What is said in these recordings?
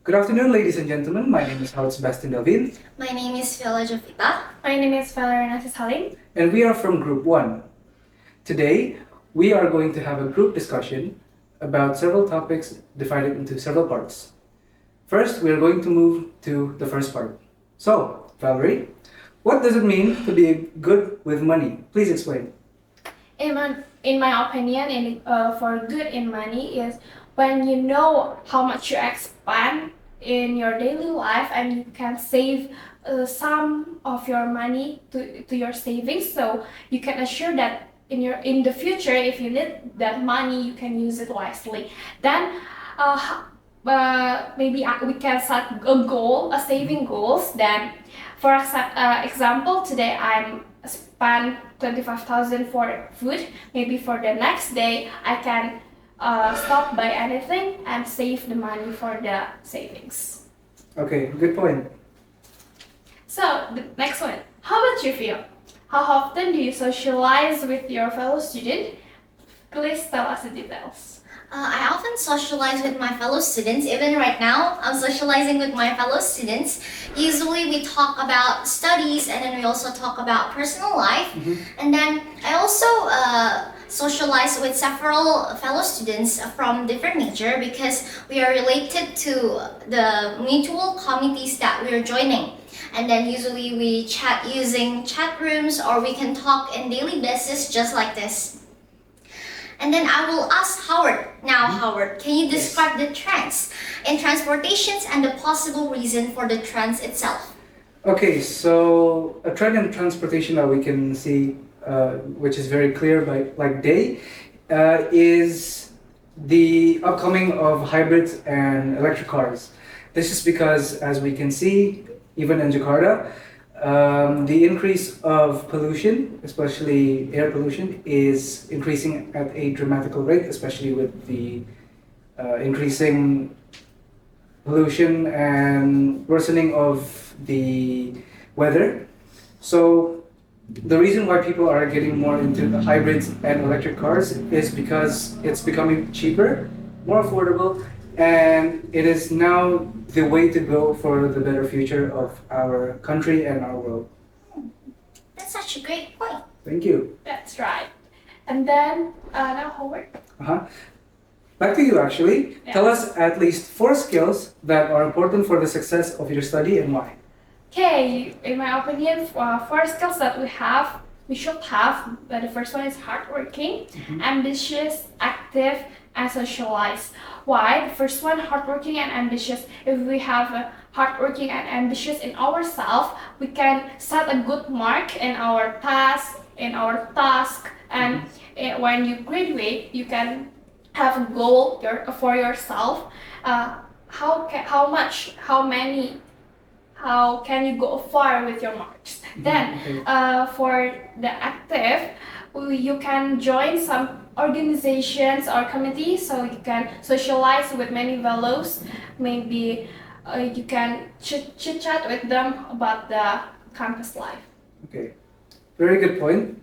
Good afternoon, ladies and gentlemen. My name is Sebastian Delvine, My name is Viola Jovita. My name is Valerie and Halim. and we are from Group 1. Today, we are going to have a group discussion about several topics divided into several parts. First, we are going to move to the first part. So, Valerie, what does it mean to be good with money? Please explain. In my opinion, for good in money is when you know how much you expend in your daily life and you can save some of your money to your savings, so you can assure that in the future, if you need that money, you can use it wisely. Then maybe we can set a saving goals. Then, for example, today I'm spend 25,000 for food. Maybe for the next day I can stop buy anything and save the money for the savings. Okay, good point. So the next one, how about you, Phil? How often do you socialize with your fellow student? Please tell us the details. I often socialize with my fellow students. Even right now, I'm socializing with my fellow students. Usually we talk about studies and then we also talk about personal life. And then I also socialize with several fellow students from different nature because we are related to the mutual committees that we are joining. And then usually we chat using chat rooms, or we can talk in daily basis just like this. And then I will ask Howard. Now, Howard, can you describe the trends in transportations and the possible reason for the trends itself? Okay, so a trend in transportation that we can see, which is very clear by day, is the upcoming of hybrids and electric cars. This is because, as we can see, even in Jakarta, the increase of pollution, especially air pollution, is increasing at a dramatical rate, especially with the increasing pollution and worsening of the weather. So the reason why people are getting more into the hybrids and electric cars is because it's becoming cheaper, more affordable, and it is now the way to go for the better future of our country and our world. That's such a great point. Thank you. That's right. And then now Howard. Back to you, actually. Yeah. Tell us at least 4 skills that are important for the success of your study and why. Okay, in my opinion, 4 skills that we should have. The first one is hardworking, ambitious, active, and socialize. Why? The first one, hardworking and ambitious. If we have hardworking and ambitious in ourselves, we can set a good mark in our task, and when you graduate, you can have a goal for yourself. How can you go far with your marks? Then, for the active, you can join some organizations or committees, so you can socialize with many fellows. Maybe you can chit chat with them about the campus life. Okay, very good point.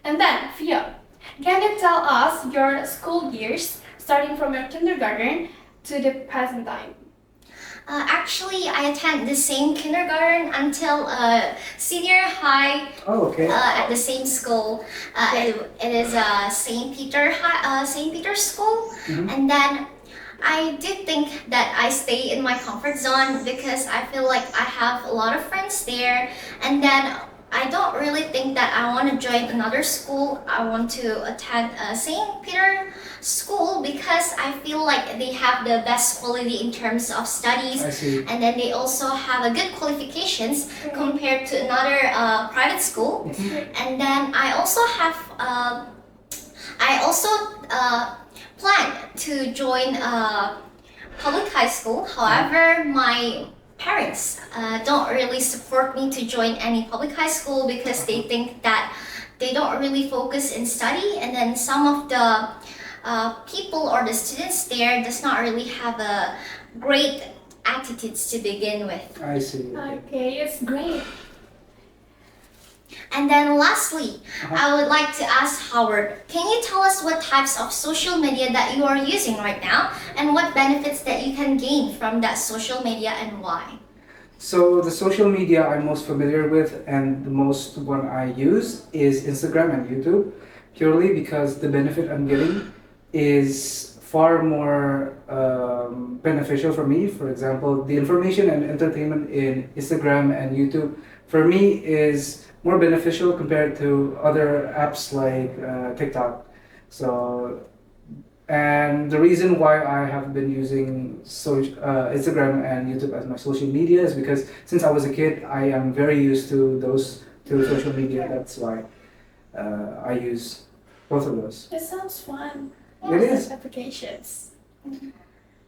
And then, Fia, can you tell us your school years, starting from your kindergarten to the present time? Actually, I attend the same kindergarten until senior high. Oh, okay. At the same school. It is St. Peter's School. And then I did think that I stay in my comfort zone because I feel like I have a lot of friends there. And then I don't really think that I want to join another school. I want to attend St. Peter School because I feel like they have the best quality in terms of studies. I see. And then they also have a good qualifications compared to another private school. And then I also plan to join public high school. However, my parents don't really support me to join any public high school because they think that they don't really focus in study, and then some of the people or the students there does not really have a great attitudes to begin with. I see. Okay, it's great. And then lastly, I would like to ask Howard, can you tell us what types of social media that you are using right now and what benefits that you can gain from that social media and why? So the social media I'm most familiar with and the most one I use is Instagram and YouTube, purely because the benefit I'm getting is far more beneficial for me. For example, the information and entertainment in Instagram and YouTube for me is more beneficial compared to other apps like TikTok. So, and the reason why I have been using Instagram and YouTube as my social media is because since I was a kid, I am very used to those two social media. That's why I use both of those. It sounds fun. It is. Applications.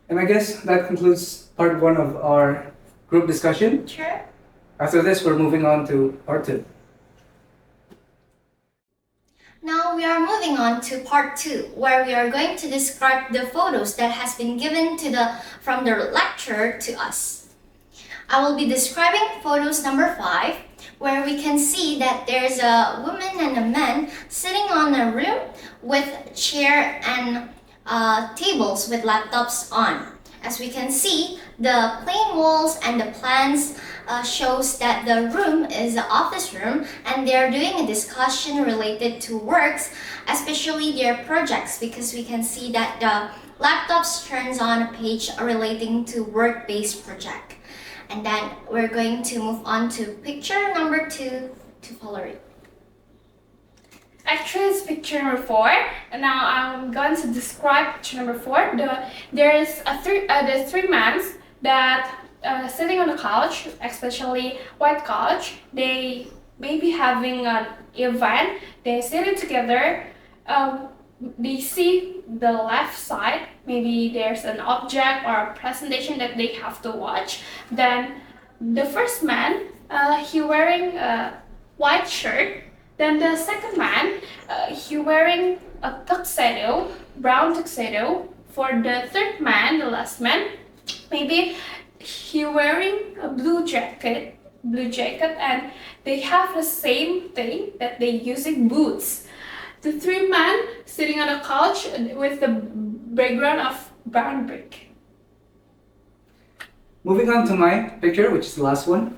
And I guess that concludes part one of our group discussion. Sure. After this, we're moving on to part two. Now we are moving on to part 2, where we are going to describe the photos that has been given from the lecturer to us. I will be describing photos number 5, where we can see that there's a woman and a man sitting on a room with chair and tables with laptops on. As we can see, the plain walls and the plans shows that the room is an office room and they're doing a discussion related to works, especially their projects, because we can see that the laptops turns on a page relating to work-based project. And then we're going to move on to picture number 2 to Valerie. Actually, it's picture number 4. And now I'm going to describe picture number 4. There's three men that sitting on the couch, especially white couch. They may be having an event. They're sitting together. They see the left side. Maybe there's an object or a presentation that they have to watch. Then the first man, he wearing a white shirt. Then the second man, he wearing a tuxedo, brown tuxedo. For the third man, the last man, maybe he wearing a blue jacket, and they have the same thing that they using boots. The three men sitting on a couch with the background of brown brick. Moving on to my picture, which is the last one.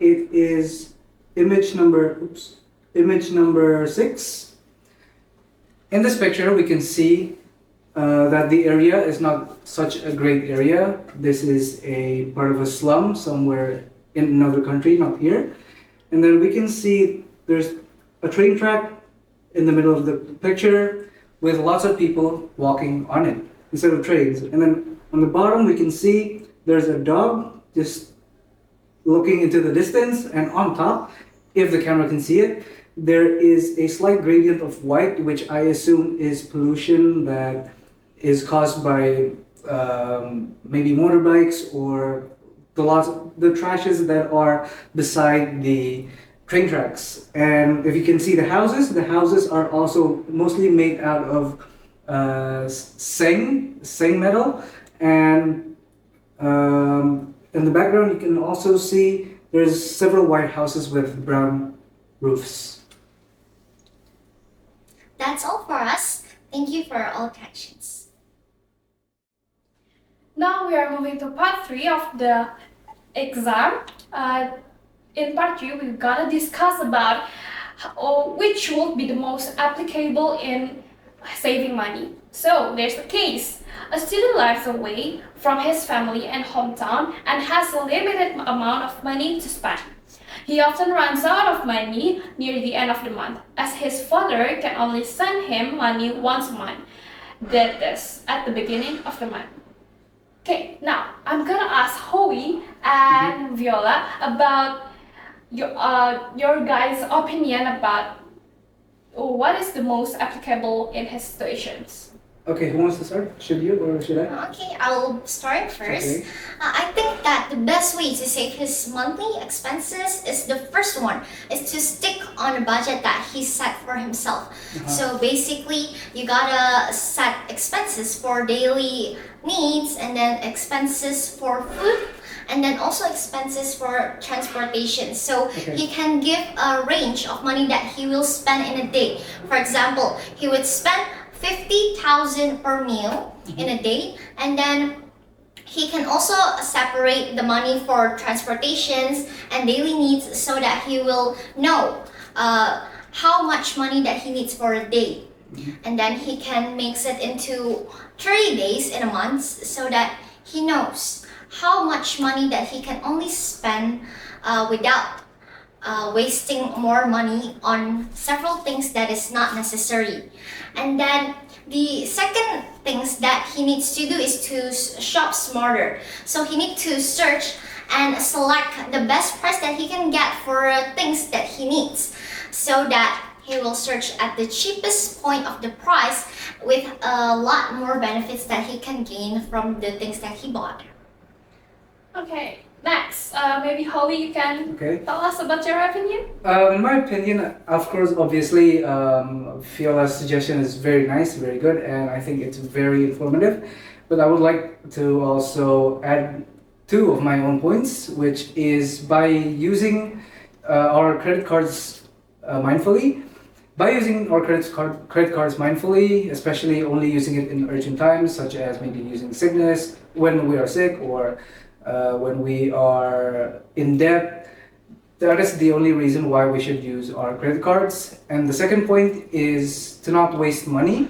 It is image number 6. In this picture, we can see that the area is not such a great area. This is a part of a slum somewhere in another country, not here. And then we can see there's a train track in the middle of the picture with lots of people walking on it instead of trains. And then on the bottom, we can see there's a dog just looking into the distance, and on top, if the camera can see it, there is a slight gradient of white, which I assume is pollution that is caused by maybe motorbikes or the trashes that are beside the train tracks. And if you can see the houses are also mostly made out of seng metal. And in the background, you can also see there's several white houses with brown roofs. That's all for us. Thank you for all questions. Now we are moving to part 3 of the exam. In part 3, we're gonna discuss about which will be the most applicable in saving money. So there's a case. A student lives away from his family and hometown and has a limited amount of money to spend. He often runs out of money near the end of the month, as his father can only send him money once a month. That is at the beginning of the month. Okay, now I'm gonna ask Howie and Viola about your guys' opinion about what is the most applicable in his situations. Okay, who wants to start? Should you or should I? Okay, I'll start first. Okay. I think that the best way to save his monthly expenses is the first one, is to stick on a budget that he set for himself. So basically, you gotta set expenses for daily needs, and then expenses for food, and then also expenses for transportation. So he can give a range of money that he will spend in a day. For example, he would spend 50,000 per meal in a day, and then he can also separate the money for transportations and daily needs so that he will know how much money that he needs for a day. And then he can mix it into 30 days in a month so that he knows how much money that he can only spend without wasting more money on several things that is not necessary. And then the second things that he needs to do is to shop smarter. So he needs to search and select the best price that he can get for things that he needs, so that he will search at the cheapest point of the price with a lot more benefits that he can gain from the things that he bought. Okay, next, maybe Holly, you can tell us about your opinion? In my opinion, of course, obviously, Viola's suggestion is very nice, very good, and I think it's very informative. But I would like to also add two of my own points, which is by using our credit cards mindfully. By using our credit cards mindfully, especially only using it in urgent times, such as maybe using sickness, when we are sick, or when we are in debt, that is the only reason why we should use our credit cards. And the second point is to not waste money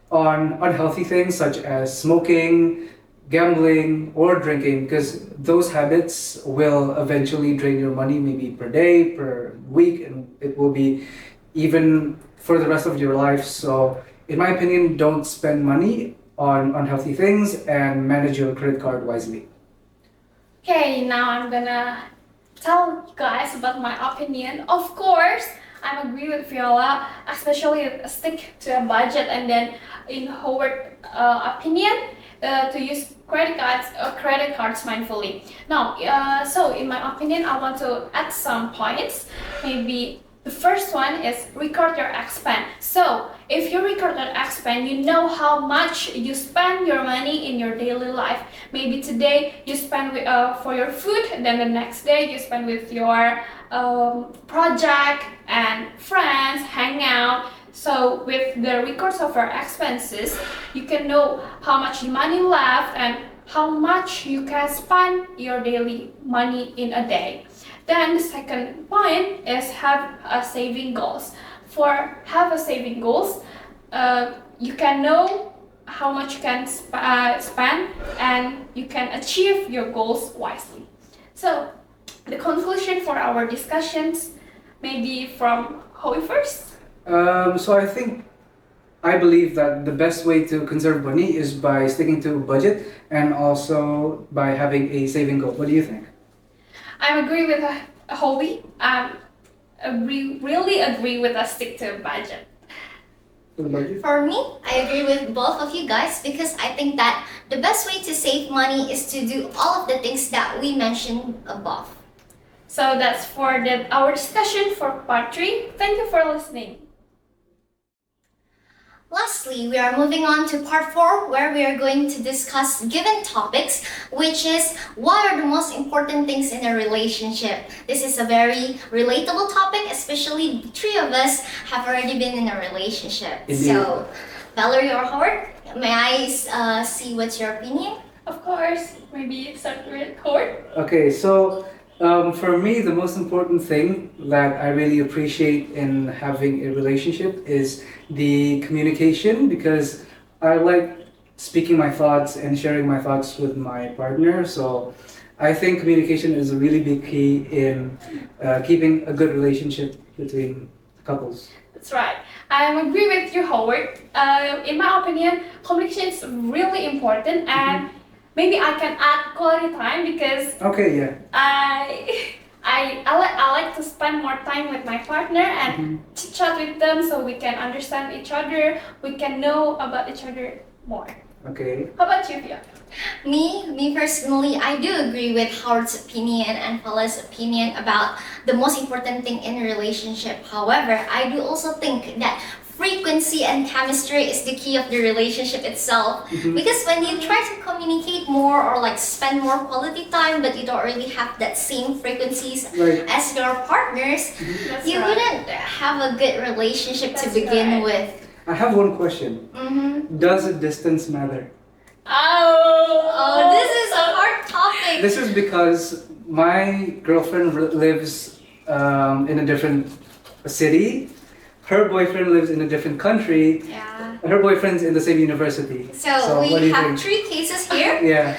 on unhealthy things such as smoking, gambling, or drinking, because those habits will eventually drain your money, maybe per day, per week, and it will be even for the rest of your life. So in my opinion, don't spend money on unhealthy things and manage your credit card wisely. Okay, now I'm gonna tell you guys about my opinion. Of course, I agree with Viola, especially stick to a budget, and then in Howard's opinion, to use credit cards mindfully. Now, so in my opinion, I want to add some points. Maybe the first one is record your expense. So if you record your expense, you know how much you spend your money in your daily life. Maybe today you spend for your food, and then the next day you spend with your project and friends, hang out. So with the records of your expenses, you can know how much money left and how much you can spend your daily money in a day. Then the second point is have a saving goals. For have a saving goals, you can know how much you can spend and you can achieve your goals wisely. So the conclusion for our discussions, maybe from Howie first. So I believe that the best way to conserve money is by sticking to a budget and also by having a saving goal. What do you think? I agree with Howie. Really agree with a stick to a budget. For me, I agree with both of you guys because I think that the best way to save money is to do all of the things that we mentioned above. So that's for our discussion for part 3. Thank you for listening. Lastly, we are moving on to part 4, where we are going to discuss given topics, which is what are the most important things in a relationship. This is a very relatable topic, especially the three of us have already been in a relationship. Indeed. So, Valerie or Howard, may I see what's your opinion? Of course, maybe start with Howard. Okay, so for me, the most important thing that I really appreciate in having a relationship is the communication, because I like speaking my thoughts and sharing my thoughts with my partner. So I think communication is a really big key in keeping a good relationship between couples. That's right. I agree with you, Howard. In my opinion, communication is really important, and maybe I can add quality time because I like to spend more time with my partner and chat with them so we can understand each other, we can know about each other more. Okay. How about you, Via? Me personally, I do agree with Howard's opinion and Viola's opinion about the most important thing in a relationship. However, I do also think that frequency and chemistry is the key of the relationship itself. Because when you try to communicate more or like spend more quality time, but you don't really have that same frequencies Right. as your partners, That's you right. wouldn't have a good relationship to That's begin right. with. I have one question. Does the distance matter? Oh, this is a hard topic. This is because my girlfriend lives in a different city. Her boyfriend lives in a different country. Yeah. Her boyfriend's in the same university. So what do we you have think? 3 cases here. Yeah.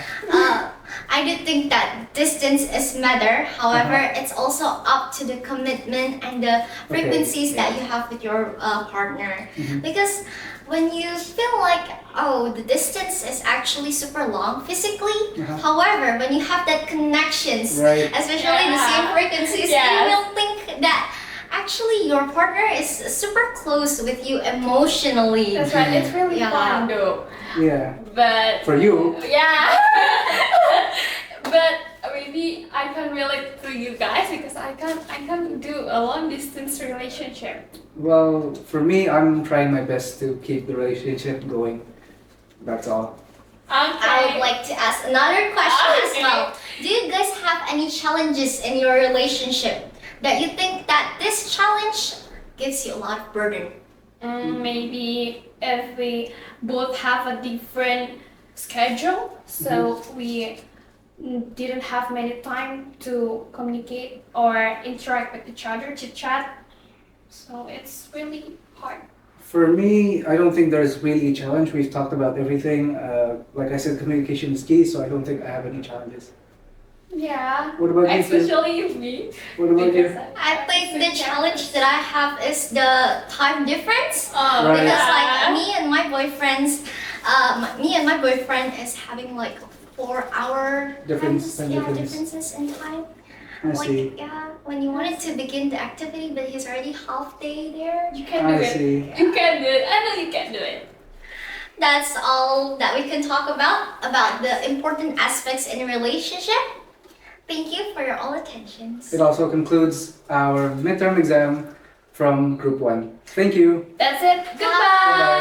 I do think that distance is matter. However, it's also up to the commitment and the frequencies that you have with your partner. Because when you feel like, oh, the distance is actually super long physically, however, when you have that connections, Right. especially the same frequencies, Yes. you will think that actually your partner is super close with you emotionally. That's right. It's really Yeah. fun though. Yeah. But For you. yeah. But maybe I can relate to you guys because I can't do a long distance relationship. Well, for me, I'm trying my best to keep the relationship going. That's all. I would like to ask another question as Okay. well. Do you guys have any challenges in your relationship that you think that this challenge gives you a lot of burden? Maybe if we both have a different schedule, so we didn't have many time to communicate or interact with each other, chit chat. So it's really hard. For me, I don't think there's really a challenge. We've talked about everything. Like I said, communication is key, so I don't think I have any challenges. Yeah. What about you, Sid? Especially me. What about you? because I think the challenge that I have is the time difference. Oh, Right. Because like yeah. me and my boyfriend is having like 4-hour Difference, time difference. differences in time. I see. Like when you wanted to begin the activity, but he's already half day there. You can do I it. see. You can do it. I know you can do it. That's all that we can talk about the important aspects in a relationship. Thank you for your all attentions. It also concludes our midterm exam from Group 1. Thank you. That's it. Goodbye. Bye-bye.